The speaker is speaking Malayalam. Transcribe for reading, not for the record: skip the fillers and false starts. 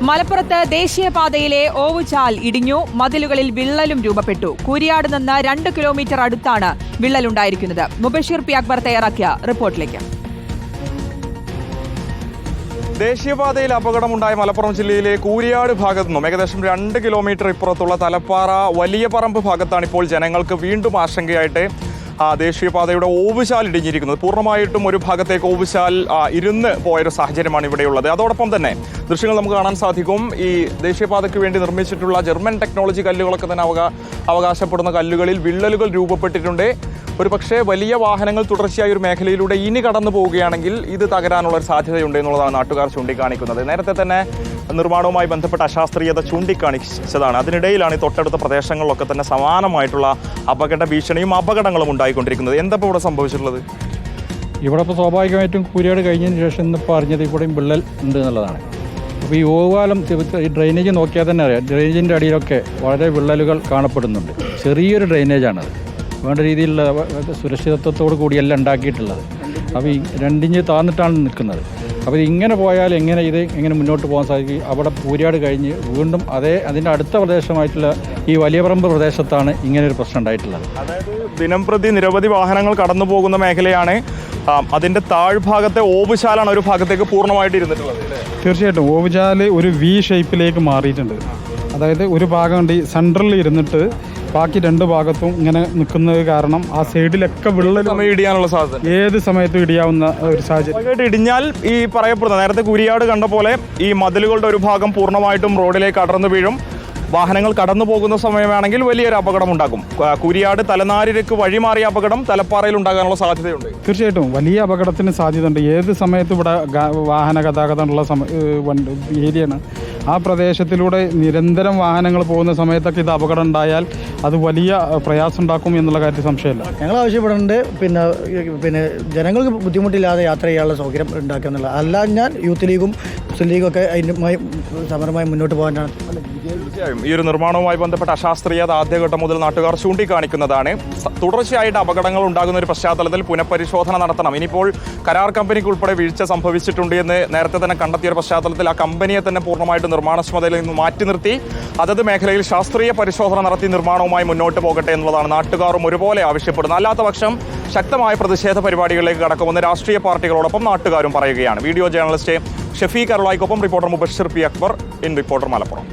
മലപ്പുറത്ത് ദേശീയപാതയിലെ ഓവുചാൽ ഇടിഞ്ഞു. മതിലുകളിൽ വിള്ളലും രൂപപ്പെട്ടു. കൂരിയാട് നിന്ന് 2 കിലോമീറ്റർ അടുത്താണ് വിള്ളലുണ്ടായിരിക്കുന്നത്. മുബഷീർ പി അക്ബർ തയ്യാറാക്കിയ റിപ്പോർട്ടിലേക്ക്. ദേശീയപാതയിൽ അപകടമുണ്ടായ മലപ്പുറം ജില്ലയിലെ കൂരിയാട് ഭാഗത്തു നിന്നും ഏകദേശം 2 കിലോമീറ്റർ ഇപ്പുറത്തുള്ള തലപ്പാറ വലിയ പറമ്പ് ഭാഗത്താണ് ഇപ്പോൾ ജനങ്ങൾക്ക് വീണ്ടും ആശങ്കയായിട്ട് ദേശീയപാതയുടെ ഓവുചാൽ ഇടിഞ്ഞിരിക്കുന്നത്. പൂർണ്ണമായിട്ടും ഒരു ഭാഗത്തേക്ക് ഓവുചാൽ ഇരുന്ന് പോയൊരു സാഹചര്യമാണ് ഇവിടെയുള്ളത്. അതോടൊപ്പം തന്നെ ദൃശ്യങ്ങൾ നമുക്ക് കാണാൻ സാധിക്കും. ഈ ദേശീയപാതയ്ക്ക് വേണ്ടി നിർമ്മിച്ചിട്ടുള്ള ജർമ്മൻ ടെക്നോളജി കല്ലുകളൊക്കെ തന്നെ അവകാശപ്പെടുന്ന കല്ലുകളിൽ വിള്ളലുകൾ രൂപപ്പെട്ടിട്ടുണ്ട്. ഒരു പക്ഷേ വലിയ വാഹനങ്ങൾ തുടർച്ചയായ ഒരു മേഖലയിലൂടെ ഇനി കടന്നു പോവുകയാണെങ്കിൽ ഇത് തകരാനുള്ള ഒരു സാധ്യതയുണ്ട് എന്നുള്ളതാണ് നാട്ടുകാർ ചൂണ്ടിക്കാണിക്കുന്നത്. നേരത്തെ തന്നെ നിർമ്മാണവുമായി ബന്ധപ്പെട്ട അശാസ്ത്രീയത ചൂണ്ടിക്കാണിച്ചതാണ്. അതിനിടയിലാണ് ഈ തൊട്ടടുത്ത പ്രദേശങ്ങളിലൊക്കെ തന്നെ സമാനമായിട്ടുള്ള അപകട ഭീഷണിയും അപകടങ്ങളും ഉണ്ടായിക്കൊണ്ടിരിക്കുന്നത്. എന്താ ഇപ്പോൾ ഇവിടെ സംഭവിച്ചിട്ടുള്ളത്? ഇവിടെ ഇപ്പോൾ സ്വാഭാവികമായിട്ടും കൂരിയാട് കഴിഞ്ഞതിന് ശേഷം ഇന്നിപ്പോൾ അറിഞ്ഞത് ഇവിടെയും വിള്ളൽ ഉണ്ട് എന്നുള്ളതാണ്. അപ്പോൾ ഈ ഓവുകാലം ഈ ഡ്രെയിനേജ് നോക്കിയാൽ തന്നെ അറിയാം, ഡ്രെയിനേജിൻ്റെ അടിയിലൊക്കെ വളരെ വിള്ളലുകൾ കാണപ്പെടുന്നുണ്ട്. ചെറിയൊരു ഡ്രെയിനേജാണത്. വേണ്ട രീതിയിലുള്ള സുരക്ഷിതത്വത്തോടു കൂടിയല്ല ഉണ്ടാക്കിയിട്ടുള്ളത്. അപ്പോൾ ഈ 2 ഇഞ്ച് താഴ്ന്നിട്ടാണ് നിൽക്കുന്നത്. അപ്പോൾ ഇങ്ങനെ പോയാൽ എങ്ങനെ മുന്നോട്ട് പോകാൻ സാധിക്കും? അവിടെ കൂരിയാട് കഴിഞ്ഞ് വീണ്ടും അതിൻ്റെ അടുത്ത പ്രദേശമായിട്ടുള്ള ഈ വലിയ പറമ്പ് പ്രദേശത്താണ് ഇങ്ങനെ ഒരു പ്രശ്നം ഉണ്ടായിട്ടുള്ളത്. അതായത് ദിനം പ്രതി നിരവധി വാഹനങ്ങൾ കടന്നു പോകുന്ന മേഖലയാണ്. അതിൻ്റെ താഴ്ഭാഗത്തെ ഓവുചാലാണ് ഒരു ഭാഗത്തേക്ക് പൂർണ്ണമായിട്ട് ഇരുന്നിട്ടുള്ളത്. തീർച്ചയായിട്ടും ഓവുചാൽ ഒരു വി ഷേപ്പിലേക്ക് മാറിയിട്ടുണ്ട്. അതായത് ഒരു ഭാഗം സെൻട്രലിൽ ഇരുന്നിട്ട് ബാക്കി 2 ഭാഗത്തും ഇങ്ങനെ നിൽക്കുന്നത് കാരണം ആ സൈഡിലൊക്കെ വിള്ളൽ ഇടിയാനുള്ള സാധ്യത ഏത് സമയത്തും ഇടിയാവുന്ന ഒരു സാഹചര്യം. ഇടിഞ്ഞാൽ ഈ പറയപ്പെടുന്ന നേരത്തെ കൂരിയാട് കണ്ട പോലെ ഈ മതിലുകളുടെ ഒരു ഭാഗം പൂർണ്ണമായിട്ടും റോഡിലേക്ക് അടർന്നു വീഴും. വാഹനങ്ങൾ കടന്നു പോകുന്ന സമയമാണെങ്കിൽ വലിയൊരു അപകടം ഉണ്ടാക്കും. കൂരിയാട് തലനാരിലേക്ക് വഴിമാറിയ അപകടം തലപ്പാറയിൽ ഉണ്ടാകാനുള്ള സാധ്യതയുണ്ട്. തീർച്ചയായിട്ടും വലിയ അപകടത്തിന് സാധ്യതയുണ്ട്. ഏത് സമയത്തും ഇവിടെ വാഹന ഗതാഗതമുള്ള ഏരിയയാണ്. ആ പ്രദേശത്തിലൂടെ നിരന്തരം വാഹനങ്ങൾ പോകുന്ന സമയത്തൊക്കെ ഇത് അപകടം ഉണ്ടായാൽ അത് വലിയ പ്രയാസം ഉണ്ടാക്കും എന്നുള്ള കാര്യത്തിൽ സംശയമില്ല. ഞങ്ങൾ ആവശ്യപ്പെടുന്നുണ്ട് പിന്നെ ജനങ്ങൾക്ക് ബുദ്ധിമുട്ടില്ലാതെ യാത്ര ചെയ്യാനുള്ള സൗകര്യം ഉണ്ടാക്കുക എന്നുള്ളത്. അല്ല ഞാൻ യൂത്ത് ലീഗും മുസ്ലിം ലീഗും ഒക്കെ അതിനുമായി സമരമായി മുന്നോട്ട് പോകാനാണ്. തീർച്ചയായും ഈ ഒരു നിർമ്മാണവുമായി ബന്ധപ്പെട്ട അശാസ്ത്രീയത ആദ്യഘട്ടം മുതൽ നാട്ടുകാർ ചൂണ്ടിക്കാണിക്കുന്നതാണ്. തുടർച്ചയായിട്ട് അപകടങ്ങൾ ഉണ്ടാകുന്ന ഒരു പശ്ചാത്തലത്തിൽ പുനഃപരിശോധന നടത്തണം. ഇനിയിപ്പോൾ കരാർ കമ്പനിക്ക് ഉൾപ്പെടെ വീഴ്ച സംഭവിച്ചിട്ടുണ്ട് എന്ന് നേരത്തെ തന്നെ കണ്ടെത്തിയ ഒരു പശ്ചാത്തലത്തിൽ ആ കമ്പനിയെ തന്നെ പൂർണ്ണമായിട്ട് നിർമ്മാണ ചുമതലയിൽ നിന്ന് മാറ്റി നിർത്തി അതത് മേഖലയിൽ ശാസ്ത്രീയ പരിശോധന നടത്തി നിർമ്മാണവുമായി മുന്നോട്ട് പോകട്ടെ എന്നുള്ളതാണ് നാട്ടുകാരും ഒരുപോലെ ആവശ്യപ്പെടുന്നത്. അല്ലാത്ത പക്ഷം ശക്തമായ പ്രതിഷേധ പരിപാടികളിലേക്ക് കടക്കുമെന്ന് രാഷ്ട്രീയ പാർട്ടികളോടൊപ്പം നാട്ടുകാരും പറയുകയാണ്. വീഡിയോ ജേർണലിസ്റ്റ് ഷഫീഖ് അരുളായിക്കൊപ്പം reporter Mubasheer P Akbar in reporter Malappuram.